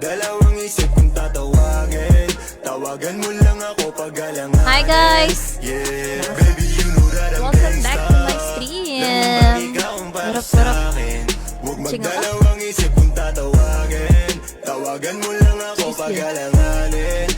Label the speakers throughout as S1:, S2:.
S1: magdalawang isip kung tatawagin. Tawagan mo lang ako pag alanganin.
S2: Hi guys!
S1: Yeah, baby, you know that I'm
S2: Welcome back to my
S1: gangsta.
S2: stream!
S1: What
S2: up, what up?
S1: Huwag
S2: Ching ako?
S1: magdalawang isip kung tatawagin. Tawagan mo lang ako pag alanganin.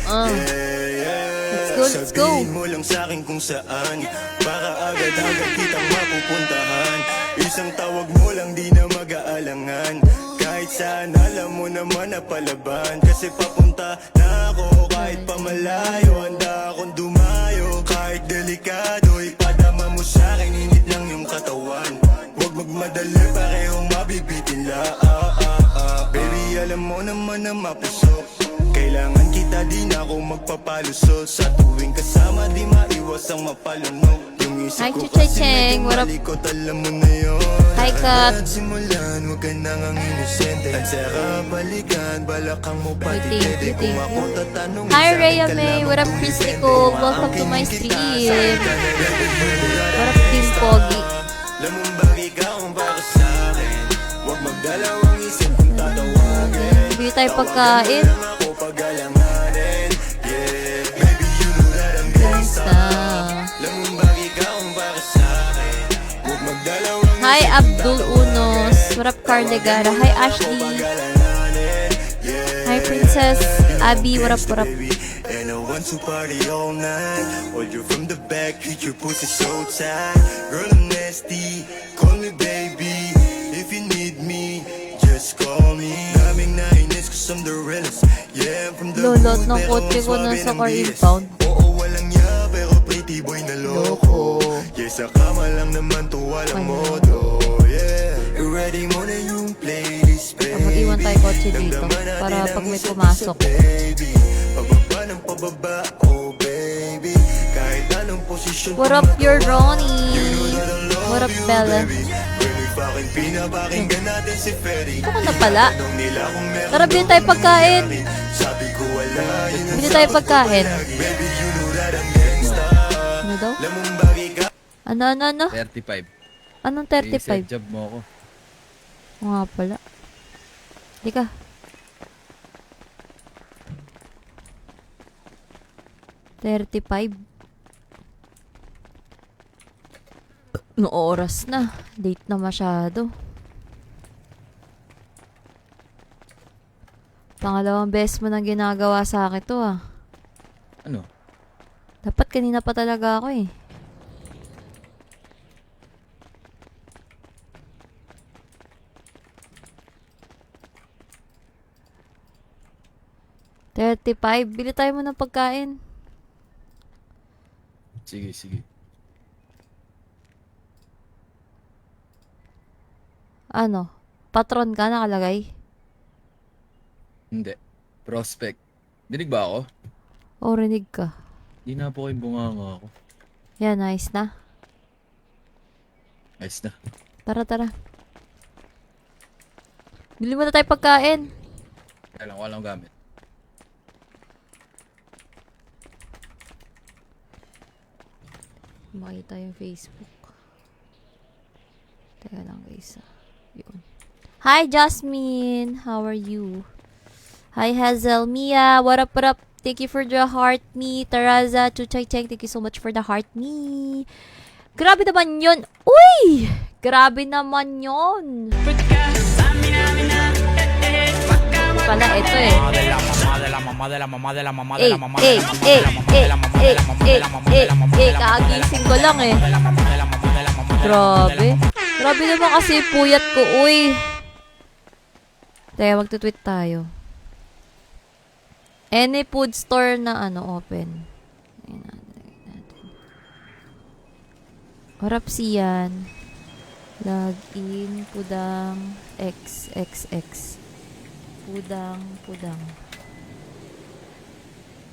S2: Let's go.
S1: Sabihin mo lang sa'kin kung saan, baka agad-agad kitang mapupuntahan. Isang tawag mo lang di na mag-aalangan. Kahit saan alam mo naman na palaban. Kasi papunta na ako kahit pamalayo. Handa akong dumayo kahit delikado. Ipadama mo sa'kin, init lang yung katawan. Huwag magmadali, parehong mabibitin la. Baby, alam mo naman na mapusok. Kailangan kita, di na ako magpapalusot. Sa tuwing kasama, di maiwas ang mapalunok. Yung isip
S2: Hi,
S1: ko
S2: Chuchay
S1: kasi
S2: Cheng.
S1: medyo
S2: What up?
S1: malikot, alam mo na yun.
S2: Hi, Kat.
S1: At simulan, huwag ka nang ang inosente. At saka balikan, balakang mo pati
S2: Thank you,
S1: pwede.
S2: thank
S1: Kung
S2: you.
S1: ako tatanungin
S2: Hi,
S1: sa'kin
S2: Rhea
S1: ka
S2: May.
S1: lamang
S2: What up,
S1: kung
S2: Christy
S1: depende.
S2: ko?
S1: Kung
S2: Welcome to
S1: aangkinin
S2: my
S1: kita,
S2: stream.
S1: sa'kin ka na rin.
S2: What up, Team Pogi?
S1: Lamang bagay ka kung para sa'kin. Huwag magdalawang isip kung tatawagin.
S2: Bili tayo pagkain.
S1: Lang ako pag alanganin. Yeah, baby, you know that I'm gangsta. Lamang bagay ka kung para sa'kin. Huwag magdalawang
S2: Hi,
S1: isip
S2: Abdul Unos. What up, Carl Legara? Hi, Ashley.
S1: pag alanganin. Yeah.
S2: Hi, Princess Abby. What up, what up?
S1: And I want to party all night. Hold you from the back, hit your pussy so tight. Girl, I'm nasty, call me baby. If you need me, just call me. Daming nainis cause I'm the realest. Yeah, I'm from the
S2: Lolot
S1: hood,
S2: ng
S1: pero
S2: kotse ko
S1: swabe
S2: nasa
S1: ng
S2: car
S1: BS.
S2: impound.
S1: Oo, walang ya, pero pretty boy na loko. Yeah, sa kama lang naman to, walang modo. Yeah, ready mo na yung playlist, baby.
S2: Mag-iwan tayo kotse dito
S1: Damdaman natin
S2: para
S1: ang
S2: pag may
S1: isa't
S2: pumasok.
S1: isa, baby. Pababa ng pababa, oh baby. Kahit anong posisyon
S2: What up, your Ronnie? What up, Bella?
S1: Pinapakinggan natin si Ferry.
S2: Ito ko na pala.
S1: Tanong nila kung meron
S2: Tara, bili tayo pagkain.
S1: Sabi ko wala, yun ang
S2: Bili tayo pagkain.
S1: baby, you know that I'm gangsta.
S2: Ano daw?
S1: Lamang bagay ka.
S2: Ano?
S3: 35.
S2: Anong
S3: Reset
S2: 35?
S3: job mo ako.
S2: Oo nga pala. Di ka. $35. No oras na. Late na masyado. Pangalawang beses mo nang ginagawa sa akin to ah.
S3: Ano?
S2: Dapat kanina pa talaga ako eh. $35. Bili tayo mo ng pagkain.
S3: Sige.
S2: Ano? Patron ka nakalagay?
S3: Hindi. Prospect. Dinig ba ako?
S2: O rinig ka?
S3: Di na po kayong bunganga ako.
S2: Yan, nice na.
S3: Ayos na.
S2: Tara. Bili mo na tayo pagkain.
S3: Kaya lang, walang gamit.
S2: Makita yung Facebook. Teka lang guys. Yun. Hi Jasmine! How are you? Hi Hazel. Mia! What up? Thank you for the heart me. Taraza, Chuchay Cheng, thank you so much for the heart me. Grabe naman yun! Uy! Grabe naman yun! Pala, ito eh. Kaagising ko lang eh. Grabe. Grabe naman kasi puyat ko, uy. Teka, magtutweet tayo. Any food store na open. Ayan natin. Harap siyan. Login, pudang, XXX. Pudang.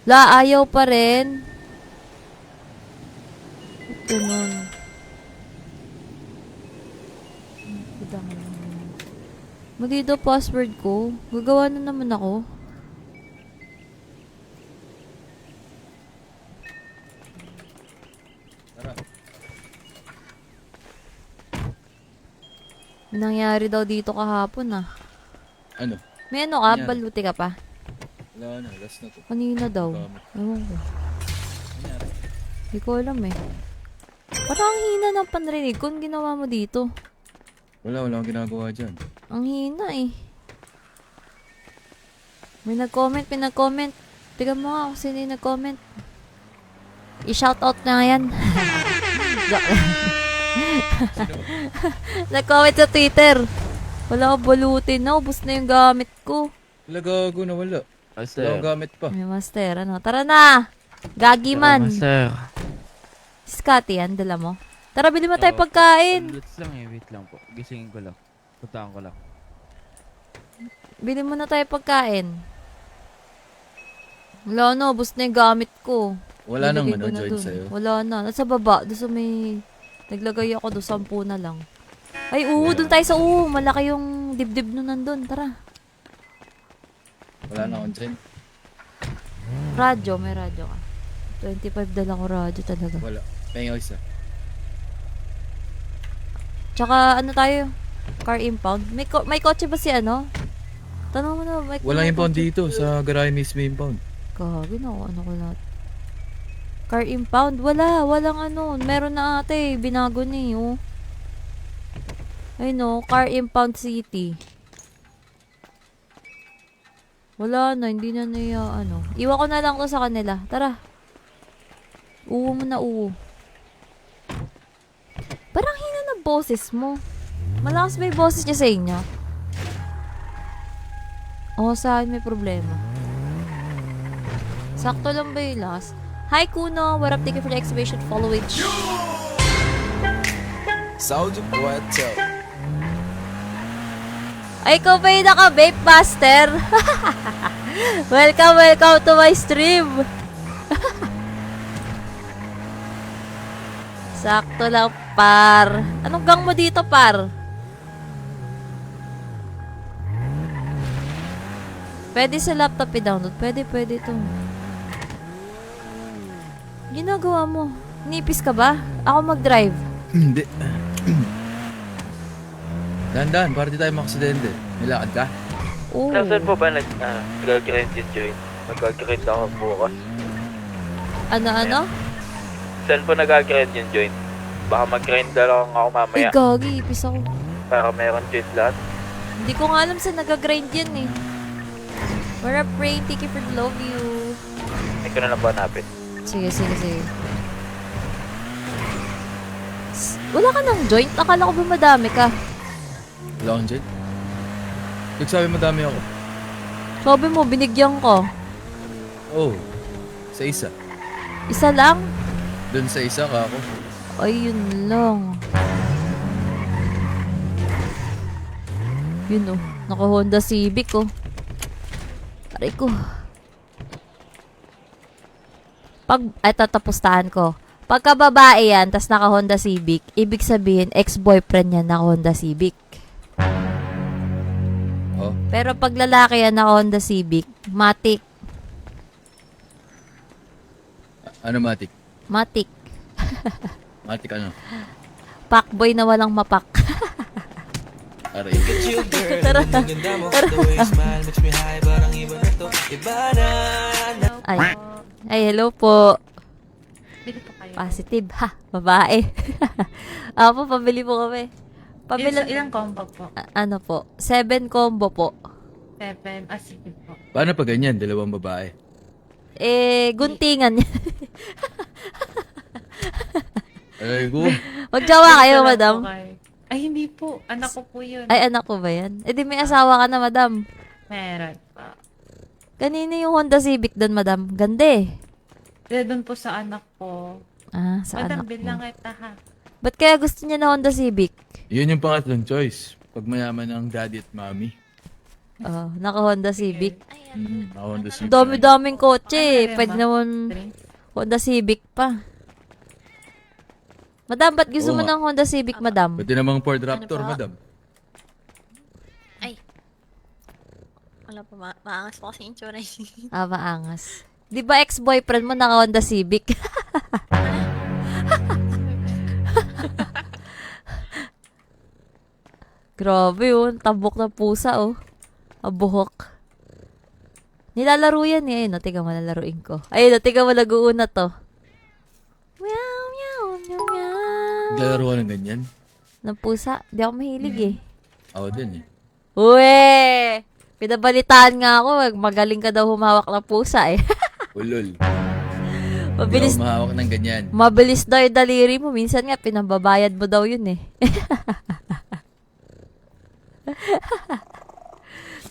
S2: La, ayaw pa rin. Ito nun. Pudang. Mali daw password ko. Gagawa na naman ako.
S3: Tara.
S2: Nangyari daw dito kahapon ah.
S3: Ano?
S2: May ano ka?
S3: Yan.
S2: Baluti ka pa?
S3: Wala na, last na to.
S2: Kanina daw.
S3: Gamit.
S2: Ewan ko.
S3: Nangyari?
S2: Hindi ko alam eh. Parang ang hina ng panrinig ko. Anong ginawa mo dito?
S3: Wala akong ginagawa dyan.
S2: Ang hina eh. May nag-comment. Tignan mo nga kung sino yung nag-comment. I-shoutout na yan. Joke lang.
S3: Sino ba?
S2: Nag-comment sa Twitter. Wala akong balutin na. Ubus na yung gamit ko.
S3: Wala gago na wala. Wala akong gamit pa.
S2: May master, ano? Tara na! Gagi man!
S4: Master.
S2: Scotty, yan, dala mo. Tara, bili mo tayo pagkain.
S4: Wait lang eh, wait lang po. Gisingin ko lang. Puntaan ko lang.
S2: Bili mo na tayo pagkain. Wala na, ubus na yung gamit ko.
S3: Wala nang
S2: Nilagay ko na
S3: joint
S2: dun.
S3: sa'yo.
S2: Wala na. Nasa baba. Doon sa may... Naglagay ako doon. 10 na lang. Ay, doon tayo sa Malaki yung dibdib nun nandun. Tara.
S3: Wala na akong joint.
S2: Radyo. May radyo ka. 25 dala ko radyo talaga.
S3: Wala. Pahinga ko isa.
S2: Tsaka ano tayo? Car impound. May kotse ba si ano? Tanong mo na.
S3: Walang
S2: may
S3: impound
S2: kotse?
S3: dito. Sa garahe mismo impound.
S2: Gagi na ano ko lahat. Car impound? Wala. Walang ano. Meron na ate. Binago ni. Oh. Ay no. Car impound city. Wala na. Hindi na niya ano. Iwan ko na lang to sa kanila. Tara. Uwo mo na uwo. Parang hina ng boses mo. Malakas ba yung boses niya sa inyo? Oo, sa akin may problema. Sakto lang ba yung last? Hi Kuno, what up? Thank you for the exclamation. Follow it.
S1: Soldier boy, tell.
S2: Ay, ikaw ba yung naka-vape master? welcome to my stream. Sakto lang, par. Anong gang mo dito, par? Pwede sa laptop i-download. Pwede ito. Ginagawa mo. Nipis ka ba? Ako mag-drive.
S3: Hindi. Dahan-dahan, para di tayo makaksidente. May lakad ka?
S2: Oo.
S5: Nasaan po ba nag-grind yung joint? Nag-grind ako bukas.
S2: Ano?
S5: Saan po nag-grind yung joint? Baka mag-grind na lang ako
S2: Ay,
S5: mamaya
S2: gagi. Ipis ako.
S5: para meron joint lahat.
S2: Hindi ko nga alam sa nag-grind yan eh. What up, Rain? Thank you for the love you.
S5: Hindi ko na lang ba hanapin?
S2: Sige. Wala ka ng joint? Akala ko ba madami ka?
S3: Wala akong joint. Nagsabi madami ako.
S2: Sabi mo, binigyan ko.
S3: Oh, sa isa.
S2: Isa lang?
S3: Doon sa isa ka ako.
S2: Ay, yun lang. Yun oh. Naka-Honda Civic oh. Aray ko. Tatapustahan ko. Pagka babae yan, tas naka-Honda Civic, ibig sabihin, ex-boyfriend niya naka-Honda Civic.
S3: Oh,
S2: Pero pag lalaki yan naka-Honda Civic, Matic.
S3: ano matik?
S2: Matic.
S3: Matik ano?
S2: Pakboy na walang mapak.
S3: Aray.
S2: Tara. Ay, hello po.
S6: Bili po kayo.
S2: Positive, ha? Babae. Apo, pabili po kami.
S6: Ilang combo po?
S2: Ano po? 7 combo po.
S6: 7. Sige po.
S3: Paano pa ganyan? Dalawang babae.
S2: Guntingan.
S3: Aray ko.
S2: Magjawa kayo,
S6: Wala po
S2: madam.
S6: kayo. Ay, hindi po. Anak ko po yun.
S2: Ay, anak ko ba yan? Di may asawa ka na, madam.
S6: Meron pa.
S2: Kanina yung Honda Civic doon, madam. Ganda eh.
S6: Doon po sa anak ko.
S2: Ah, sa
S6: Madam,
S2: anak
S6: bilang
S2: mo.
S6: kita ha.
S2: Ba't kaya gusto niya na Honda Civic?
S3: Yun yung pangatlong choice. Pag mayaman ang daddy at mommy.
S2: Oh, naka-Honda Civic.
S3: Ako on the seat.
S2: Dami-daming kotse.
S6: Ano,
S2: Pwede
S6: ma?
S2: naman
S6: Drink.
S2: Honda Civic pa. Madam, ba't gusto
S3: Oo
S2: mo
S3: nga.
S2: ng Honda Civic, madam?
S3: Pwede namang Ford Raptor,
S7: Ano po?
S3: madam.
S7: Wala po, maangas po kasi insurance.
S2: Ah, maangas. Di ba ex-boyfriend mo naka-Honda Civic? Grabe yun. Tabok na pusa, oh. Buhok. Nilalaro yan eh. Ayun, tiga mo lalaruin ko. Ayun, tiga mo nag-uuna to. Meow, meow, meow, meow.
S3: Naglalaro ka ng ganyan?
S2: Ng pusa. Di ako mahilig eh.
S3: Ako din eh.
S2: Uwe! Pinabalitaan nga ako. Magaling ka daw humawak ng pusa eh.
S3: Ulol.
S2: Mabilis,
S3: Hindi ako mahawak ng ganyan.
S2: mabilis daw yung daliri mo. Minsan nga, pinambabayad mo daw yun eh.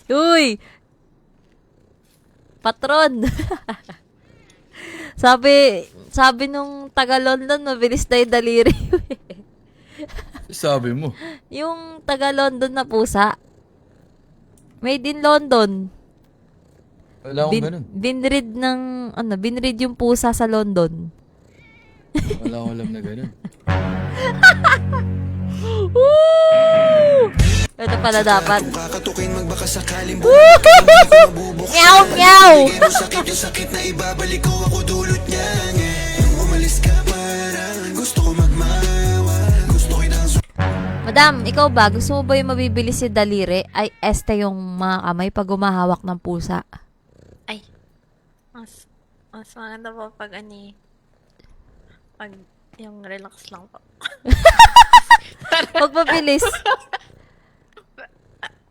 S2: Uy! Patron! sabi nung taga London, mabilis na yung daliri.
S3: Sabi mo.
S2: Yung taga London na pusa. Made in London.
S3: Wala akong ganun.
S2: Binread yung pusa sa London.
S3: Wala akong alam na ganun.
S2: Woo! Ito pala dapat.
S1: Kakatukin magbaka sakaling
S2: Meow, meow!
S1: sakit yung sakit na ibabalik ko ako dulot niya. Nung umalis ka parang gusto ko magmawa. Gusto ko inang
S2: Madam, ikaw ba? Gusto mo ba yung mabibilis yung daliri? Ay, este yung mga kamay pag humahawak ng pusa.
S7: Ay. Mas maganda po pag pag yung relax lang po.
S2: Pag mabilis.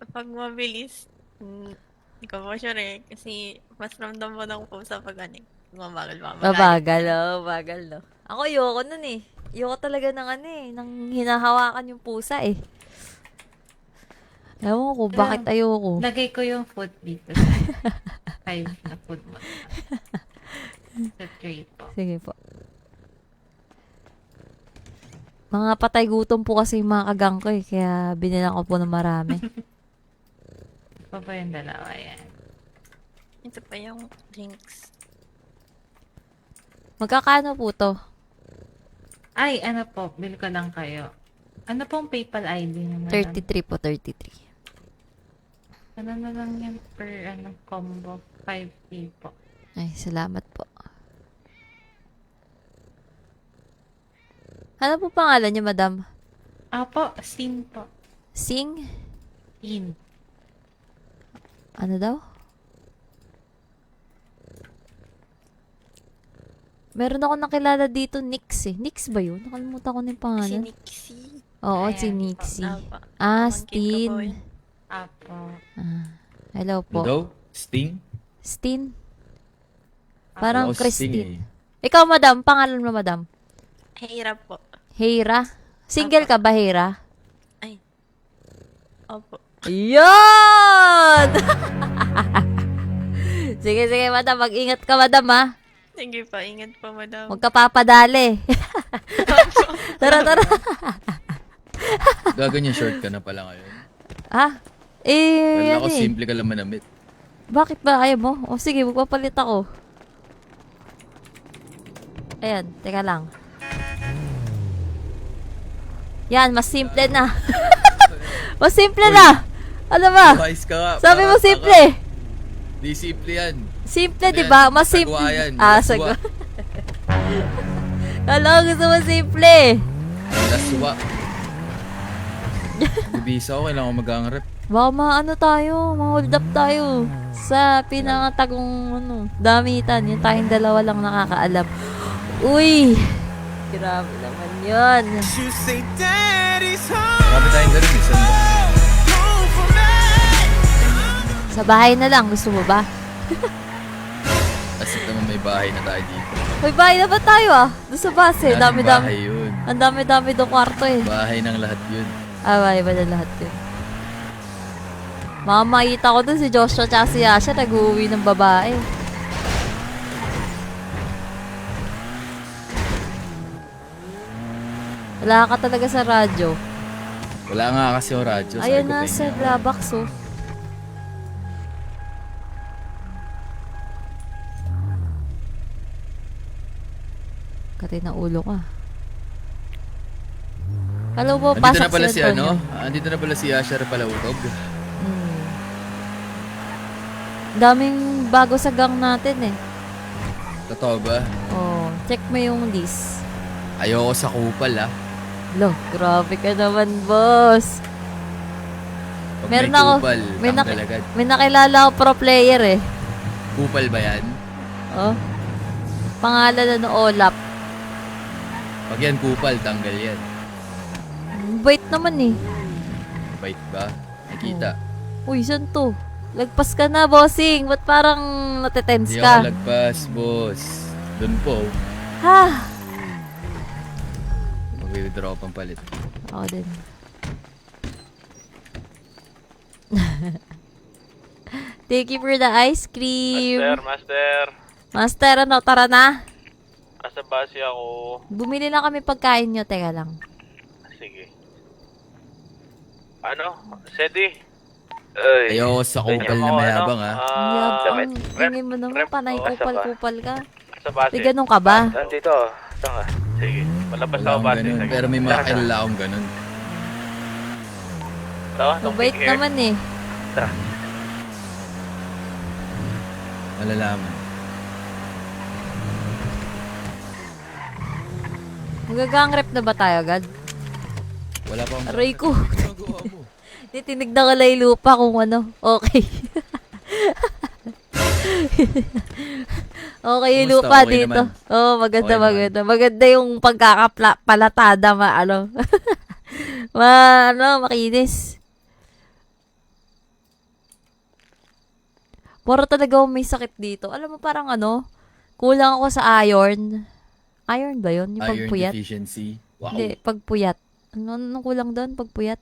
S7: Pag mabilis, hindi ko po sure eh. Kasi mas ramdam mo ng pusa pag mabagal pa.
S2: Bagal, no? Ako, ayoko nun eh. Ayoko talaga ng ng hinahawakan yung pusa eh. Ewan ko, bakit ayoko?
S6: Lagay ko yung food dito. 5 na food mo. Sa tray po.
S2: Sige po. Mga patay gutom po kasi yung mga kagang ko eh. Kaya binilang ko po ng marami.
S6: Pa pa yung dalawa yan.
S7: Ito pa yung drinks.
S2: Magkakano po to?
S6: Ay, ano po, bill ko lang kayo. Ano pong PayPal ID naman?
S2: 33 po, 33.
S6: Ano na lang yan per combo? 5K po.
S2: Ay, salamat po. Ano po pangalan niyo, madam?
S6: Po, Sin po.
S2: Sing?
S6: In.
S2: Ano daw? Meron ako nakilala dito, Nix eh. Nix ba yun? Nakalimutan ko na yung
S7: Si
S2: pangalan.
S7: Nixie.
S2: Oo,
S6: Ayan,
S2: si Nixie.
S7: Apa.
S2: Ah,
S7: Pamangkin ko po
S2: Steen.
S7: yun.
S6: Apo.
S2: Ah, hello
S3: Ano
S2: po.
S3: daw? Sting?
S2: Steen? Parang
S3: Ako, Sting
S2: Christine.
S3: eh.
S2: Ikaw, madam. Pangalan mo, madam?
S7: Hirap po.
S2: Heira? Single ka ba, Heira?
S7: Opo.
S2: Yun! Sige, madam. Mag-ingat ka, madam, ha?
S7: Sige pa, ingat pa, madam.
S2: Huwag ka papadali. Tara.
S3: Gaganyan short ka na pala ngayon.
S2: Ah?
S3: Wala ako
S2: Ano eh.
S3: simple ka lang manamit.
S2: Bakit ba ayaw mo? O sige, magpapalit ako. Ayan, teka lang. Yan, mas simple na. Mas simple na. Ano ba?
S3: Wise ka nga.
S2: Sabi mo
S3: para
S2: simple.
S3: Di simple yan.
S2: Simple,
S3: Ano
S2: di
S3: yan?
S2: ba? Mas simple.
S3: Sagwa yan.
S2: Ah,
S3: Laswa.
S2: sagwa. Kala ko gusto mo simple.
S3: Laswa. Bibisa ako, kailangan ko mag-angrep.
S2: Baka maano tayo, ma-hold up tayo sa pinakatagong damitan. Yung tayong dalawa lang nakakaalam. Uy! Grabe naman yun.
S1: You say daddy's home
S3: Marami tayong ganun eh. Saan ba?
S1: for me.
S2: Sa bahay na lang, gusto mo ba?
S3: As if naman may bahay na tayo dito.
S2: May bahay na ba tayo ah? Doon sa base,
S3: Lahat ng
S2: dami-dami.
S3: bahay yun.
S2: Ang dami-dami doon kwarto eh.
S3: Bahay ng lahat yun.
S2: Ah, bahay ba na lahat yun? Makamaita ko doon si Joshua tsaka si Asha nag-uwi ng babae. Wala ka talaga sa radyo.
S3: Wala nga kasi yung radyo.
S2: Ayun
S3: Sabi ko
S2: na,
S3: pa
S2: sa
S3: inyo.
S2: Blabox oh. Katay na ulo ka. Hello po,
S3: Andito
S2: pasok
S3: na pala si
S2: Antonio.
S3: Andito na pala si Asher Palautog.
S2: Hmm. Daming bago sa gang natin eh.
S3: Totoo ba?
S2: Oh, check mo yung list.
S3: Ayoko sa kupal ah.
S2: Lo, grabe ka naman, boss.
S3: Pag
S2: Meron
S3: may
S2: ako.
S3: kupal,
S2: May,
S3: tanggal agad.
S2: may nakilala ako pro player eh.
S3: Kupal ba yan?
S2: Oh. Pangalan na Olap.
S3: Pag yan kupal, tanggal yan.
S2: Bait naman eh.
S3: Bait ba? Nakita.
S2: Uy, saan to? Lagpas ka na, bossing. Ba't parang natetense
S3: Hindi
S2: ka?
S3: ako lagpas, boss. Doon po.
S2: Ha?
S3: Mag-withdraw pang palit.
S2: Ako din. Thank you for the ice cream.
S5: Master.
S2: Master, ano? Tara na.
S5: Asa base ako.
S2: Bumili na kami pagkain nyo. Teka lang.
S5: Sige. Ano? Sedi? Ay.
S3: Ayoko sa kupal na mayabang, ha?
S2: Ang ingay mo naman. Panay kupal-kupal ka.
S5: Sa base.
S2: May ganun ka ba?
S5: Nandito. Saan ka? Sige. Malabas
S3: Wala
S5: ako
S3: akong
S5: base.
S3: ganun.
S5: Sige.
S3: Pero may mga
S5: Tara, tara.
S3: kilala akong ganun.
S5: Tara,
S2: Mabait
S5: pink hair.
S2: naman eh.
S5: Tara.
S3: Malalaman.
S2: Magagang rep na ba tayo agad?
S3: Wala pa akong...
S2: Aray ko.
S3: Ginagawa mo.
S2: Tinignan ko lang yung lupa kung ano. Okay. Okay yung
S3: Kumusta?
S2: lupa
S3: Okay
S2: dito.
S3: naman?
S2: Oo, maganda,
S3: Okay naman.
S2: maganda. Maganda yung pagkakapalatada, makinis. Puro talaga may sakit dito. Alam mo, parang kulang ako sa iron. Iron ba yun? Yung
S3: Iron
S2: pagpuyat?
S3: deficiency. Wow.
S2: Hindi, pagpuyat. Anong kulang doon? Pagpuyat?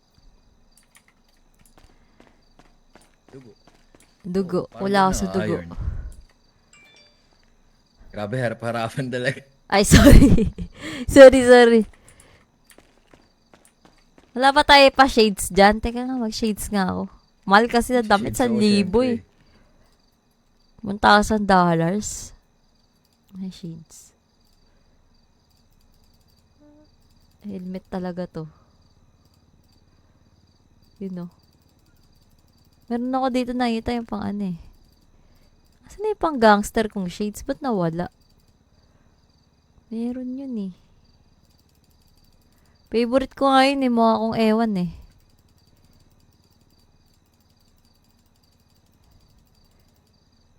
S2: Dugo.
S3: Parang
S2: Wala ako sa dugo.
S3: iron. Grabe, harap-harapan talaga.
S2: Ay, sorry. sorry. Wala ba tayo pa shades dyan? Teka nga, mag-shades nga ako. Mahal kasi na damit sa
S3: Shades ako,
S2: libo eh.
S3: syempre.
S2: $1,000. May shades. Helmet talaga to. Yun o. Meron ako dito nakita yung pang ano eh. Asan na yung pang gangster kong shades? Ba't nawala? Meron yun eh. Favorite ko nga yun eh. Mukha akong ewan eh.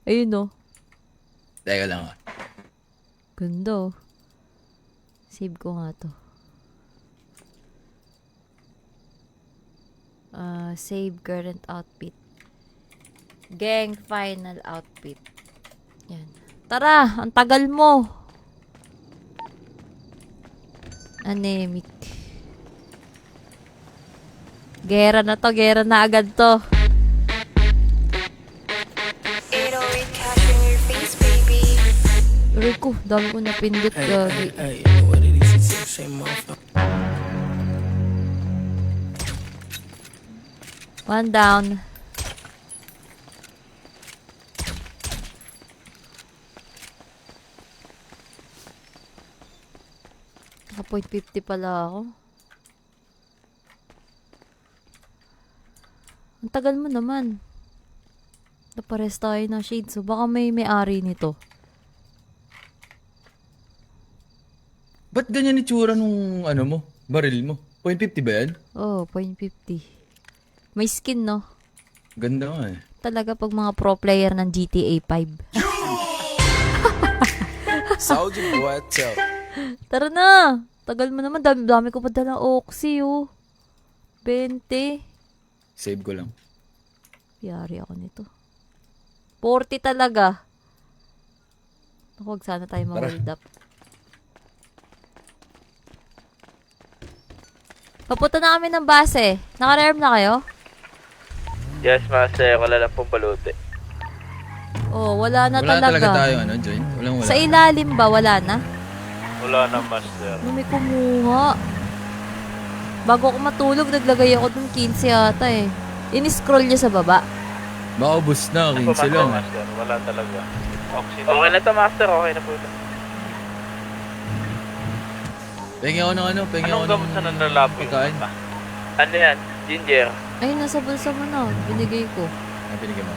S2: Ayun o.
S3: Teka lang,
S2: Ganda oh. Save ko nga to. Save current outfit. Gang final outfit. Yan. Tara, ang tagal mo. Anemic. Gera na to, gera na agad to.
S8: 808 cash in your face, baby.
S2: Aray ko, dami ko napindot. Gagi. One down. Naka .50 pala ako. Ang tagal mo naman. Napares tayo na shades. So baka may-ari nito.
S3: Ba't ganyan itsura nung mo? Baril mo? .50 ba yan?
S2: Oh, .50. May skin, no?
S3: Ganda nga eh.
S2: Talaga pag mga pro player ng GTA 5.
S9: Soldier boy, tell.
S2: Tara na! Tagal mo naman. Dami ko pa dalang Oxy, oh. 20.
S3: Save ko lang.
S2: Yari ako nito. 40 talaga. Huwag sana tayo ma-hold up. Papunta na kami ng base. Naka-rearm na kayo?
S5: Yes, master. Wala lang pong baluti.
S2: Oh, wala na
S3: Wala
S2: talaga.
S3: talaga tayo, joint? Wala.
S2: Sa ilalim ba? Wala na?
S5: Wala na, master.
S2: May kumuha. Bago ako matulog, naglagay ako dun 15 yata eh. In-scroll niya sa baba.
S3: Baka ubus na, 15 lang.
S5: Master. Wala talaga. Okay na to, master. Okay na po ito.
S3: Pengi ako ng pengi ako
S5: Anong gamot sa nanlalapin?
S3: pagkain.
S5: Ano yan? Ginger.
S2: Ay, nasa bulsa mo na. Binigay ko.
S3: Binigyan mo.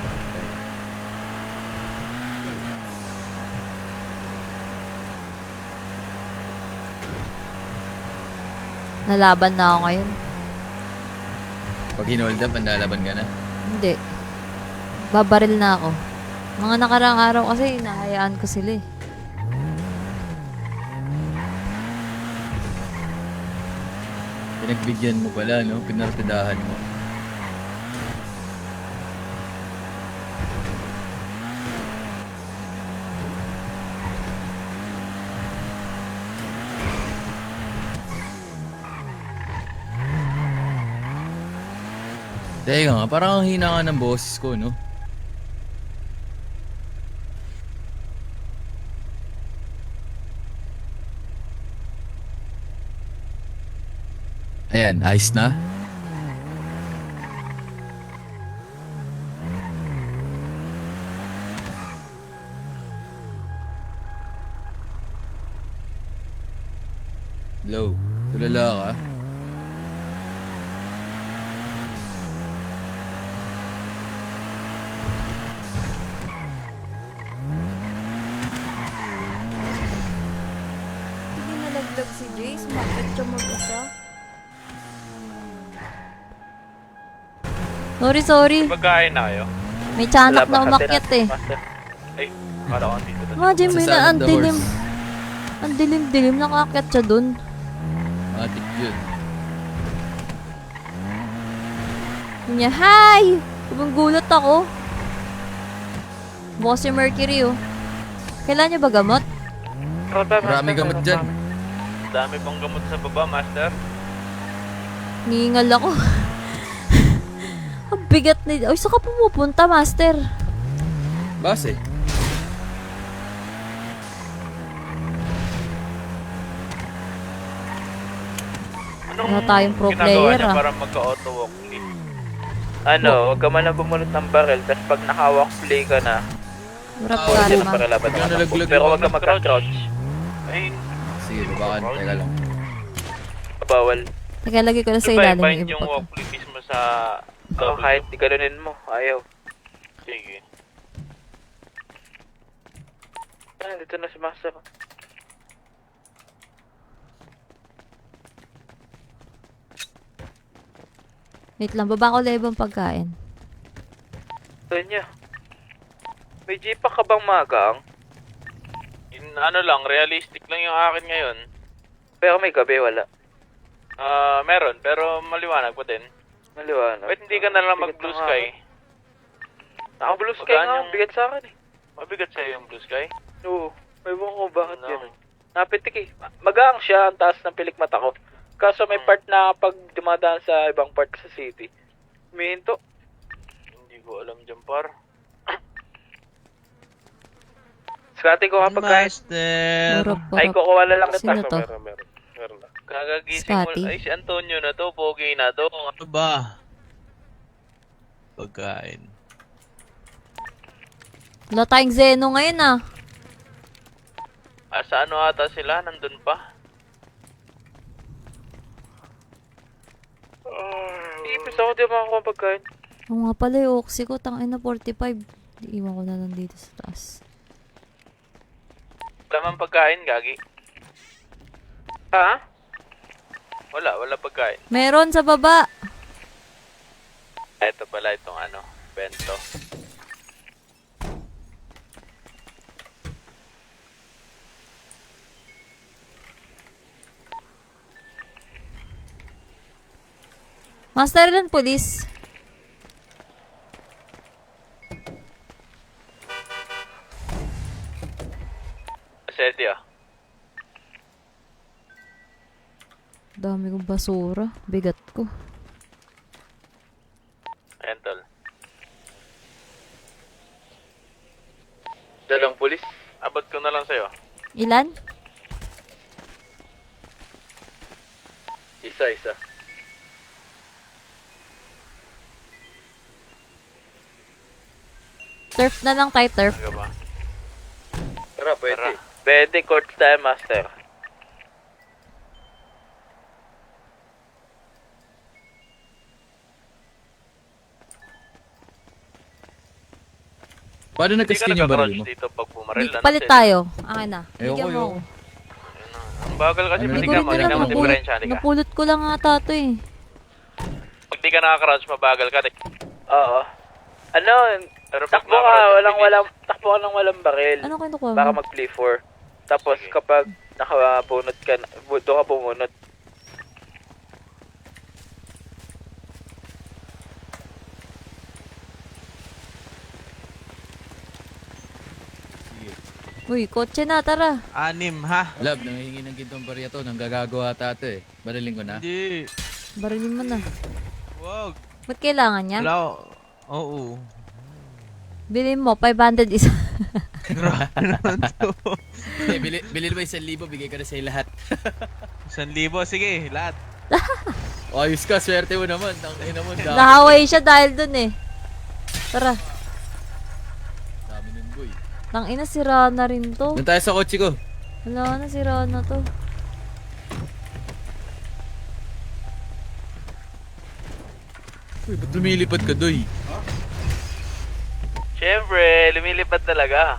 S2: Nalaban na ako ngayon.
S3: Pag hinold up, lalaban ka na.
S2: Hindi. Babaril na ako. Mga nakarang araw kasi, nahayaan ko sila eh.
S3: Pinagbigyan mo pala, no? Pinartidahan mo. Teka nga, parang ang hina nga ng boses ko, no? Ayan, ayos na. Hello, tulala ka?
S2: Hindi nalaglag si Jace. Bakit siya mag-isa? Sorry.
S5: Magkain na kayo.
S2: May tiyanak
S5: Wala
S2: na
S5: ba
S2: umakyat
S5: katinan,
S2: eh.
S5: Master? Ay, kala ko dito na.
S2: Imagine mo
S3: Sa
S2: na,
S3: Silent
S2: ang
S3: the
S2: dilim.
S3: Horse.
S2: Ang dilim-dilim, nakaakyat siya dun.
S3: Matik yun.
S2: Niya, hi! Gulat ako. Bukas si Mercury oh. Kailan niya ba gamot?
S3: Marami gamot dyan.
S5: Dami pang gamot sa baba, Master.
S2: Ningal ako. Ang bigat ni... Ay, saan ka pumupunta, Master?
S3: Base.
S2: Wala tayong pro
S5: ginagawa
S2: player,
S5: niya
S2: ah.
S5: para magka-auto-walk play? Ano, huwag ka man lang bumunot ng barrel, tapos pag naka-walk play ka na,
S2: Murap
S3: Oh,
S2: ka
S5: hindi na
S2: naman.
S5: pakilaban
S3: Pagka
S5: ng
S3: nalaglag
S5: Pero
S3: ako
S5: huwag ka
S3: ng
S5: magka-crouch. Ay,
S3: Sige, babakan. Teka lang.
S5: bawal.
S2: Teka, lagay ko na sa
S5: Diba,
S2: ilalim
S5: find
S2: yung
S5: yung
S2: iba
S5: walk play mismo sa... Oh, kahit di ganunin mo, ayaw. Sige. Ah, dito na si Master.
S2: Wait lang, baba ko lang ibang pagkain.
S5: Kanya. May jeepak ka bang magang? Ano lang, realistic lang yung akin ngayon. Pero may gabi, wala. Meron, pero maliwanag pa din. Maliwanag? Ba't hindi ka na lang mag-blue sky? Naka-blue sky nga, bigat sa akin eh. Mabigat sa'yo yung blue sky? Oo, may buwan ko bakit yun. Napitik eh. Magaang siya, ang taas ng pilik mata ko. Kaso may part na pag dumadaan sa ibang part sa city, humihinto. Hindi ko alam dyan, par. Skati ko kapag kahit...
S2: Murap,
S5: Ay, kukuha na lang kita.
S2: Sino to?
S5: Meron lang. Kagagising mo.
S2: Scotty?
S5: Ay, si Antonio na to. Pogi na to.
S9: Ano ba? Pagkain.
S2: Wala tayong Zeno ngayon ah.
S5: Sa ano ata sila? Nandun pa? Ipis ako, di makakuha pagkain.
S2: Oo nga pala yung oxy ko, tangin na 45. Iiwan ko na lang dito sa taas.
S5: Wala man pagkain, Gagi. Ha? Wala pagkain.
S2: Meron sa baba.
S5: Ito pala itong ano, bento.
S2: Master lang, police.
S5: Asedio.
S2: Dami kong basura. Bigat ko.
S5: Ayan, tol. Dalang pulis. Abot ko na lang sa'yo.
S2: Ilan?
S5: Isa.
S2: Turf na lang tayo, turf.
S5: Ano ba? Tara, pwede. Pwede, court style, master.
S3: Paano nag-skin yung baril mo?
S5: Dito pag bumaril.
S2: Palit tayo. Akin na.
S3: Ayoko,
S2: Bigyan mo
S3: ayoko.
S2: ako.
S5: Ang bagal kasi
S3: Ano
S2: Hindi
S5: pwede
S2: ko
S5: ka
S2: rin alam.
S5: magandang diferensya.
S2: Napulot ko lang ata ito eh.
S5: di ka naka-crouch, mabagal ka.
S10: Oo. Ano,
S5: Pero pag
S10: takbo ka,
S5: naka-crouch,
S10: takbo ka ng walang baril.
S2: Ano kinukuha
S10: Baka
S2: mo?
S10: mag-play for. Tapos
S5: Sige.
S10: kapag nakabunot ka, doon ka bumunot.
S2: Uy, kotse na, tara.
S4: 6, ha?
S3: Love, nangihingi ng gintong barya to. Nang gagagawa tato eh. Barilin ko na.
S4: Hindi.
S2: Barilin mo na.
S4: Wag.
S2: Ba't kailangan niya?
S4: Wala ako. Oo.
S2: Bilhin mo, 500 isa.
S4: Grabe naman to.
S3: Bilhin mo 1,000, bigay ka na sa'yo lahat.
S4: 1,000, sige, lahat.
S3: Ayos ka, swerte mo naman. Tangina mo, dami.
S2: Nahaway siya dahil dun eh. Tara.
S3: Dami nun, boy.
S2: Tangina, sira na rin to.
S3: Doon tayo sa kotse ko.
S2: Wala na, sira na to.
S3: Uy, ba't lumilipad ka, doy?
S10: Siyempre, lumilipad talaga.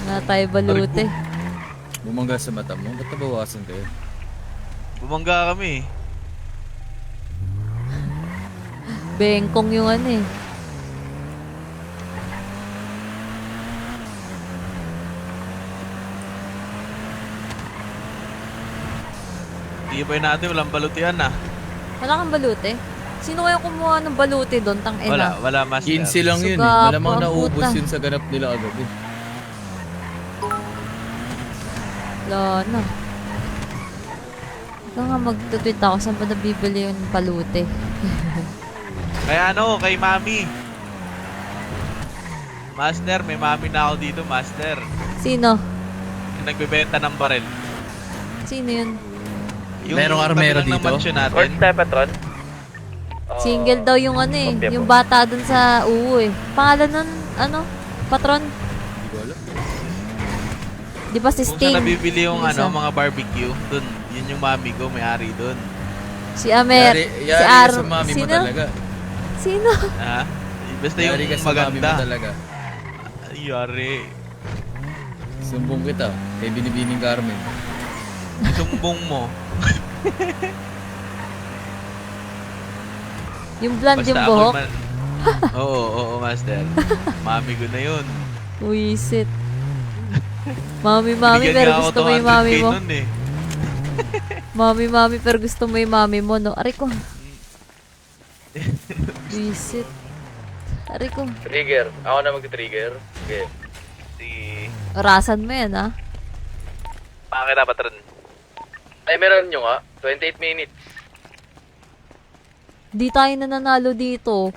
S2: Wala tayo balute.
S3: Bumangga sa mata mo. Ba't nabawasan kayo?
S4: Bumangga kami.
S2: Bengkong yung ano eh.
S4: Tibay natin, walang balutihan na.
S2: Wala kang balute? Sino kaya kumuha ng balute doon? Tangina.
S4: Wala, master.
S3: 15 lang yun eh.
S2: Suga
S3: Malamang
S2: po,
S3: naubos
S2: puta.
S3: yun sa ganap nila kagabi.
S2: Wala na. Ikaw nga magtutweet ako. Saan ba nabibili yung balute?
S4: Kaya ano, kay mami. Master, may mami na ako dito, master.
S2: Sino?
S4: Yung nagbebenta ng barel.
S2: Sino yun?
S3: Merong armero
S4: tabi lang ng
S3: dito?
S4: mansion natin.
S10: First time, patron.
S2: Single daw yung ano eh.
S10: kopya
S2: Yung
S10: po.
S2: bata dun sa uwo eh. Pangalan nun, ano? Patron?
S3: Hindi ko alam.
S2: Di ba si
S4: Kung
S2: Sting?
S4: saan nabibili yung
S2: Isa.
S4: mga barbecue, dun, yun yung mami ko, may-ari dun.
S2: Si Amer.
S3: Yari
S2: si
S3: ka
S2: Ar.
S3: sa mami mo
S2: Sino?
S3: talaga.
S2: Sino?
S4: Ha? Basta yung
S3: Yari ka sa mami mo
S4: maganda.
S3: talaga.
S4: Ay, yari.
S3: Sumbong kita. Kay Binibining Carmen.
S4: Sumbong mo.
S2: Yung blonde yung
S4: ako
S2: buhok?
S4: Oo, master. Mami ko na yun.
S2: Wisit. Mami,
S4: Bigyan
S2: pero
S4: nga ako
S2: gusto mo yung mami
S4: 200K
S2: mo.
S4: nun eh.
S2: Mami, pero gusto mo yung mami mo, no? Aray ko. Wisit. Aray ko.
S3: Trigger. Ako na mag-trigger. Okay.
S4: Sige.
S2: Orasan mo yan, ha?
S5: Bakit na, patron?
S3: Ay, meron nyo nga. 28 minutes.
S2: Di tayo nananalo dito.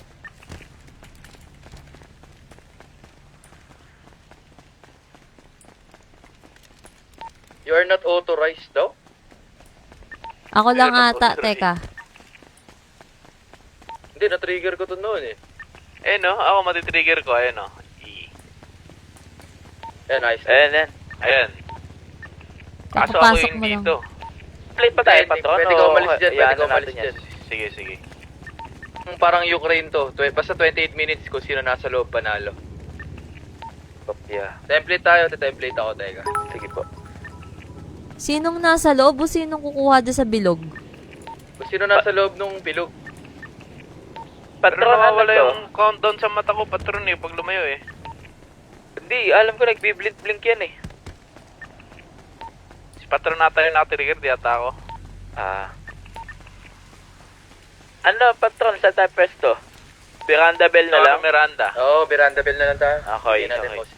S3: You are not authorized daw?
S2: Ako lang ata, teka.
S3: Hindi, na-trigger ko to noon eh.
S5: Eh no, ako matitrigger ko, ayun no.
S3: Yan, nice.
S5: Ayan. Kaso ako
S2: Kakapasok
S5: yung
S2: mo lang.
S5: dito.
S10: Play pa tayo,
S3: Pwede-
S10: patron.
S3: pwede ka umalis dyan,
S10: Iyanan
S3: pwede ka umalis
S10: natin yan.
S3: dyan.
S5: Sige.
S3: Parang Ukraine to. Basta 28 minutes kung sino nasa loob panalo.
S10: Kopya.
S3: Template tayo, template ako, teka.
S10: Sige po.
S2: Sinong nasa loob o sinong kukuha dyan sa bilog?
S3: Kung sino nasa loob nung bilog.
S5: Pero
S10: Patron, ano
S5: nawawala
S10: to?
S5: yung countdown sa mata ko, patron eh, pag lumayo eh.
S10: Hindi, alam ko nagbiblink-blink yan eh.
S5: Si patron nata yung nakatrigger, di ata ako.
S10: Ano, patron, sa tayo pwesto? Miranda Bell na lang?
S5: Miranda.
S3: Oo, Miranda Bell na lang tayo.
S10: Okay.
S3: Hindi natin post.